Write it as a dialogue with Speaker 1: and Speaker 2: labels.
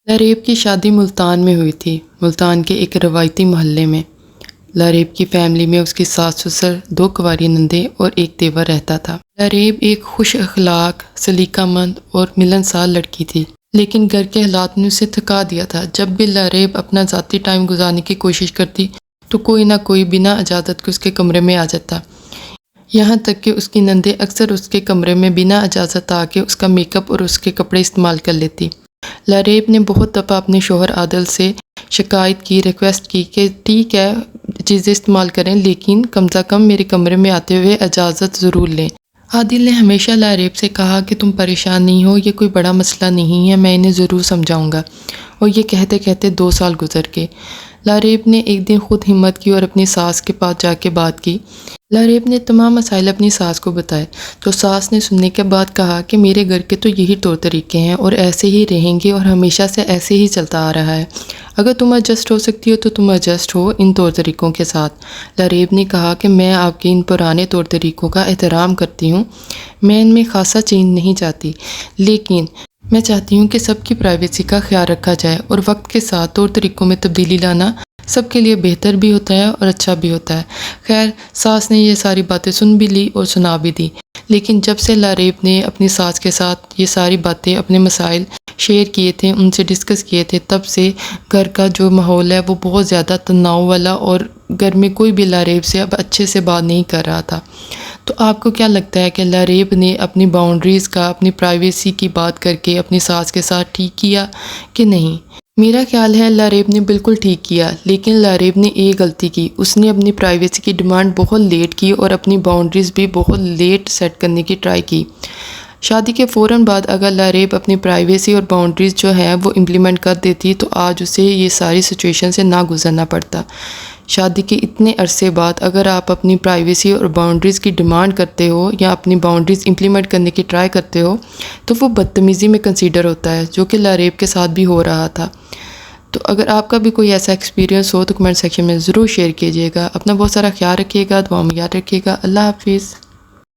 Speaker 1: لاریب کی شادی ملتان میں ہوئی تھی، ملتان کے ایک روایتی محلے میں۔ لاریب کی فیملی میں اس کی ساس سسر، 2 کنواری نندیں اور ایک دیور رہتا تھا۔ لاریب ایک خوش اخلاق، سلیقہ مند اور ملنسار لڑکی تھی، لیکن گھر کے حالات نے اسے تھکا دیا تھا۔ جب بھی لاریب اپنا ذاتی ٹائم گزارنے کی کوشش کرتی تو کوئی نہ کوئی بنا اجازت کے اس کے کمرے میں آ جاتا، یہاں تک کہ اس کی نندیں اکثر اس کے کمرے میں بنا اجازت آ کے اس کا میک اپ اور اس کے کپڑے استعمال کر لیتی۔ لاریب نے بہت دفعہ اپنے شوہر عادل سے شکایت کی، ریکویسٹ کی کہ ٹھیک ہے چیزیں استعمال کریں، لیکن کم از کم میرے کمرے میں آتے ہوئے اجازت ضرور لیں۔ عادل نے ہمیشہ لاریب سے کہا کہ تم پریشان نہیں ہو، یہ کوئی بڑا مسئلہ نہیں ہے، میں انہیں ضرور سمجھاؤں گا، اور یہ کہتے کہتے 2 سال گزر گئے۔ لاریب نے ایک دن خود ہمت کی اور اپنی ساس کے پاس جا کے بات کی۔ لاریب نے تمام مسائل اپنی ساس کو بتائے، تو ساس نے سننے کے بعد کہا کہ میرے گھر کے تو یہی طور طریقے ہیں اور ایسے ہی رہیں گے اور ہمیشہ سے ایسے ہی چلتا آ رہا ہے، اگر تم ایڈجسٹ ہو سکتی ہو تو تم ایڈجسٹ ہو ان طور طریقوں کے ساتھ۔ لاریب نے کہا کہ میں آپ کے ان پرانے طور طریقوں کا احترام کرتی ہوں، میں ان میں خاصا چینج نہیں چاہتی، لیکن میں چاہتی ہوں کہ سب کی پرائیویسی کا خیال رکھا جائے اور وقت کے ساتھ طور طریقوں میں تبدیلی لانا سب کے لیے بہتر بھی ہوتا ہے اور اچھا بھی ہوتا ہے۔ خیر، ساس نے یہ ساری باتیں سن بھی لی اور سنا بھی دی، لیکن جب سے لاریب نے اپنی ساس کے ساتھ یہ ساری باتیں، اپنے مسائل شیئر کیے تھے، ان سے ڈسکس کیے تھے، تب سے گھر کا جو ماحول ہے وہ بہت زیادہ تناؤ والا، اور گھر میں کوئی بھی لاریب سے اب اچھے سے بات نہیں کر رہا تھا۔ تو آپ کو کیا لگتا ہے کہ لاریب نے اپنی باؤنڈریز کا، اپنی پرائیویسی کی بات کر کے اپنی ساس کے ساتھ ٹھیک کیا کہ نہیں؟ میرا خیال ہے لاریب نے بالکل ٹھیک کیا، لیکن لاریب نے ایک غلطی کی، اس نے اپنی پرائیویسی کی ڈیمانڈ بہت لیٹ کی اور اپنی باؤنڈریز بھی بہت لیٹ سیٹ کرنے کی ٹرائی کی۔ شادی کے فوراً بعد اگر لاریب اپنی پرائیویسی اور باؤنڈریز جو ہیں وہ امپلیمنٹ کر دیتی تو آج اسے یہ ساری سچویشن سے نہ گزرنا پڑتا۔ شادی کے اتنے عرصے بعد اگر آپ اپنی پرائیویسی اور باؤنڈریز کی ڈیمانڈ کرتے ہو یا اپنی باؤنڈریز امپلیمنٹ کرنے کی ٹرائی کرتے ہو تو وہ بدتمیزی میں کنسیڈر ہوتا ہے، جو کہ لاریب کے ساتھ بھی ہو رہا تھا۔ تو اگر آپ کا بھی کوئی ایسا ایکسپیرینس ہو تو کمنٹ سیکشن میں ضرور شیئر کیجیے گا۔ اپنا بہت سارا خیال رکھیے گا، دعاؤں میں یاد رکھیے گا۔ اللہ حافظ۔